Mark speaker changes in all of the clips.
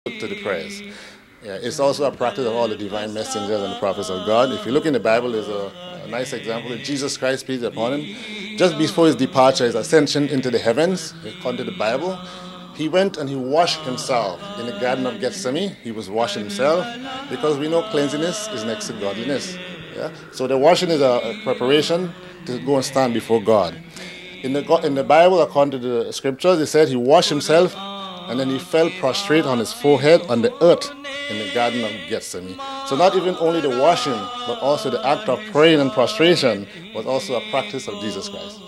Speaker 1: to the prayers. Yeah, it's also a practice of all the divine messengers and the prophets of God. If you look in the Bible, there's a nice example of Jesus Christ, peace be upon him. Just before his departure, his ascension into the heavens, according to the Bible, he went and he washed himself in the Garden of Gethsemane. He was washing himself because we know cleanliness is next to godliness. Yeah? So the washing is a preparation to go and stand before God. In the Bible, according to the scriptures, it said he washed himself and then he fell prostrate on his forehead on the earth in the Garden of Gethsemane. So not even only the washing, but also the act of praying and prostration was also a practice of Jesus Christ.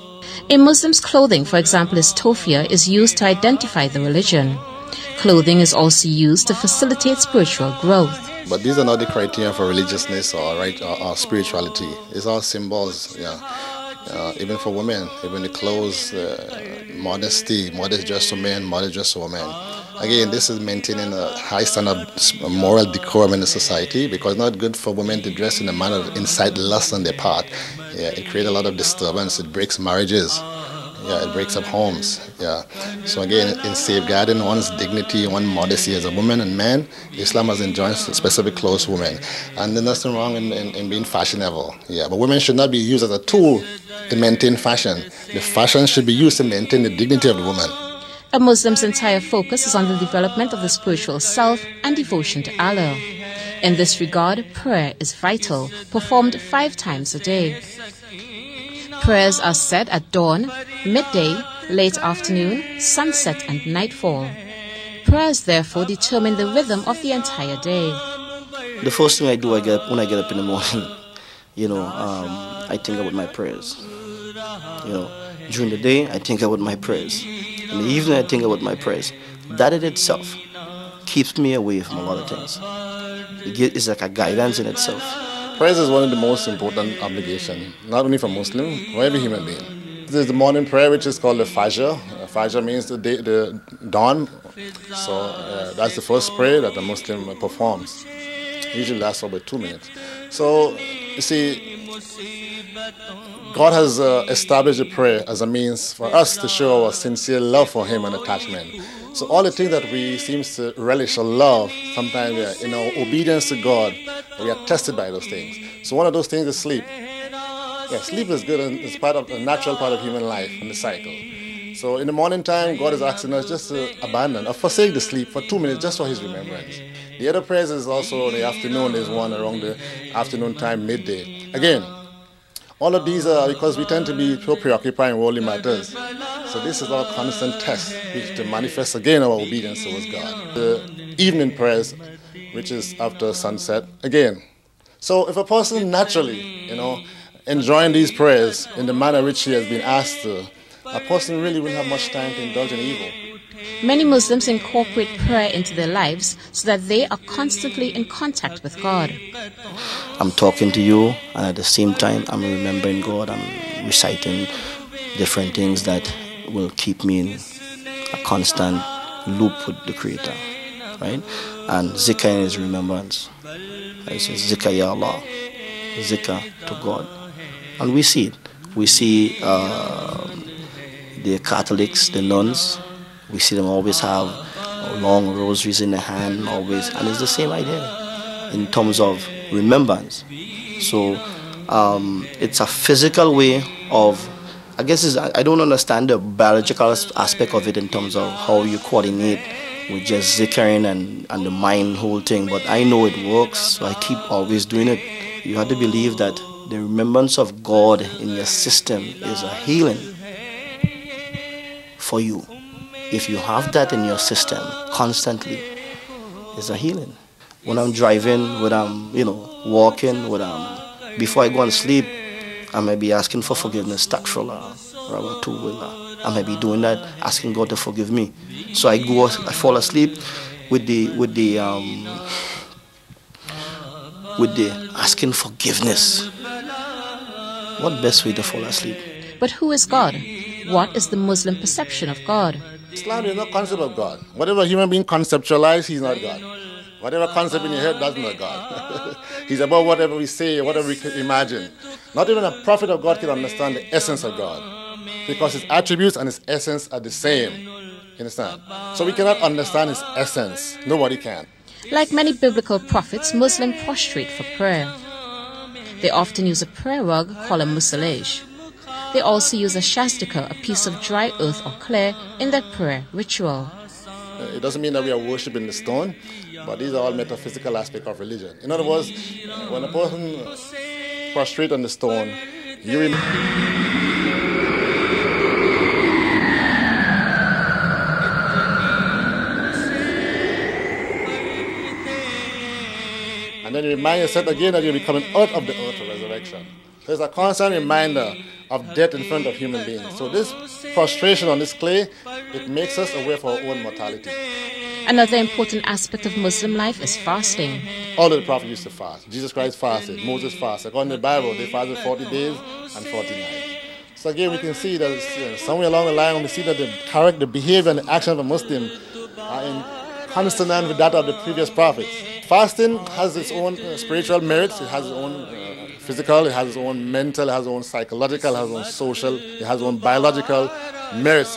Speaker 2: A Muslim's clothing, for example, his tofia, is used to identify the religion. Clothing is also used to facilitate spiritual growth.
Speaker 1: But these are not the criteria for religiousness or spirituality. It's all symbols, yeah. Even for women, even the clothes, modesty, modest dress for men, modest dress for women. Again, this is maintaining a high standard of moral decorum in the society, because it's not good for women to dress in a manner of incite lust on their part. Yeah, it creates a lot of disturbance. It breaks marriages. Yeah, it breaks up homes. Yeah. So again, in safeguarding one's dignity, one's modesty as a woman and man, Islam has enjoined specific clothes for women. And there's nothing wrong in being fashionable. Yeah, but women should not be used as a tool to maintain fashion. The fashion should be used to maintain the dignity of the woman.
Speaker 2: A Muslim's entire focus is on the development of the spiritual self and devotion to Allah. In this regard, prayer is vital, performed 5 times a day. Prayers are said at dawn, midday, late afternoon, sunset and nightfall. Prayers therefore determine the rhythm of the entire day.
Speaker 3: The first thing I do when I get up in the morning, I think about my prayers. During the day, I think about my prayers. In the evening, I think about my prayers. That in itself keeps me away from a lot of things. It's like a guidance in itself.
Speaker 1: Prayers is one of the most important obligations, not only for Muslim, for every human being. There's the morning prayer, which is called the Fajr. Fajr means the dawn. So that's the first prayer that a Muslim performs. Usually lasts for about 2 minutes. So, you see, God has established the prayer as a means for us to show our sincere love for Him and attachment. So all the things that we seem to relish or love, sometimes we are, in our obedience to God, we are tested by those things. So one of those things is sleep. Yeah, sleep is good and it's part of a natural part of human life and the cycle. So in the morning time, God is asking us just to abandon or forsake the sleep for 2 minutes just for His remembrance. The other prayers is also in the afternoon. There's one around the afternoon time, midday. Again, all of these are because we tend to be so preoccupied in worldly matters. So this is our constant test to manifest again our obedience towards God. The evening prayers, which is after sunset, again. So if a person naturally, enjoying these prayers in the manner which he has been asked to, a person really wouldn't have much time to indulge in evil.
Speaker 2: Many Muslims incorporate prayer into their lives so that they are constantly in contact with God.
Speaker 3: I'm talking to you, and at the same time, I'm remembering God. I'm reciting different things that will keep me in a constant loop with the Creator, right? And zikr is remembrance. I say zikr ya Allah, zikr to God. And we see it. We see the Catholics, the nuns, we see them always have long rosaries in their hand, always, and it's the same idea in terms of remembrance. So it's a physical way of, I guess I don't understand the biological aspect of it in terms of how you coordinate with just zikkering and the mind whole thing, but I know it works, so I keep always doing it. You have to believe that the remembrance of God in your system is a healing for you. If you have that in your system constantly, it's a healing. When I'm driving, when I'm, walking, before I go and sleep, I may be asking for forgiveness, I may be doing that, asking God to forgive me. So I fall asleep with the asking forgiveness. What best way to fall asleep?
Speaker 2: But who is God? What is the Muslim perception of God?
Speaker 1: Islam is no concept of God. Whatever human being conceptualize, He's not God. Whatever concept in your head, that's not God. He's above whatever we say, whatever we can imagine. Not even a prophet of God can understand the essence of God, because His attributes and His essence are the same. You understand? So we cannot understand his essence. Nobody can.
Speaker 2: Like many biblical prophets, Muslims prostrate for prayer. They often use a prayer rug called a musalaj. They also use a shastika, a piece of dry earth or clay, in their prayer ritual.
Speaker 1: It doesn't mean that we are worshipping the stone, but these are all metaphysical aspects of religion. In other words, when a person prostrates on the stone, you and then you remind yourself again that you'll be coming out of the earth for resurrection. So it's a constant reminder of death in front of human beings. So this prostration on this clay, it makes us aware of our own mortality.
Speaker 2: Another important aspect of Muslim life is fasting.
Speaker 1: All of the prophets used to fast. Jesus Christ fasted. Moses fasted. According to the Bible, they fasted 40 days and 40 nights. So again, we can see that somewhere along the line, we see that the character, the behavior, and the action of a Muslim are in consonant with that of the previous prophets. Fasting has its own spiritual merits. It has its own physical, it has its own mental, it has its own psychological, it has its own social, it has its own biological merits.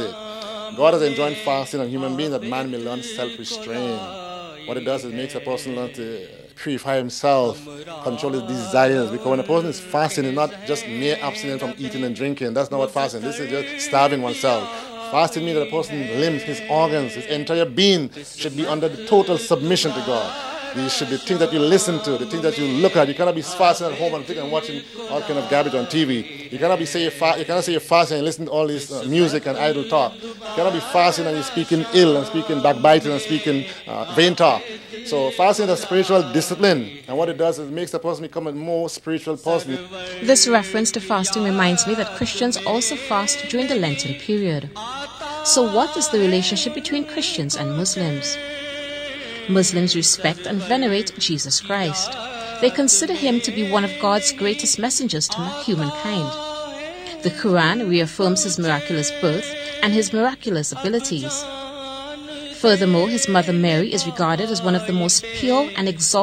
Speaker 1: God has enjoined fasting on human beings that man may learn self-restraint. What it does is it makes a person learn to purify himself, control his desires. Because when a person is fasting, it's not just mere abstinence from eating and drinking. That's not what fasting is. This is just starving oneself. Fasting means that a person's limbs, his organs, his entire being should be under the total submission to God. These should be things that you listen to, the things that you look at. You cannot be fasting at home and watching all kind of garbage on TV. You cannot be say you're fasting and listen to all this music and idle talk. You cannot be fasting and you're speaking ill and speaking backbiting and speaking vain talk. So fasting is a spiritual discipline, and what it does is it makes the person become a more spiritual person.
Speaker 2: This reference to fasting reminds me that Christians also fast during the Lenten period. So what is the relationship between Christians and Muslims? Muslims respect and venerate Jesus Christ. They consider him to be one of God's greatest messengers to humankind. The Quran reaffirms his miraculous birth and his miraculous abilities. Furthermore, his mother Mary is regarded as one of the most pure and exalted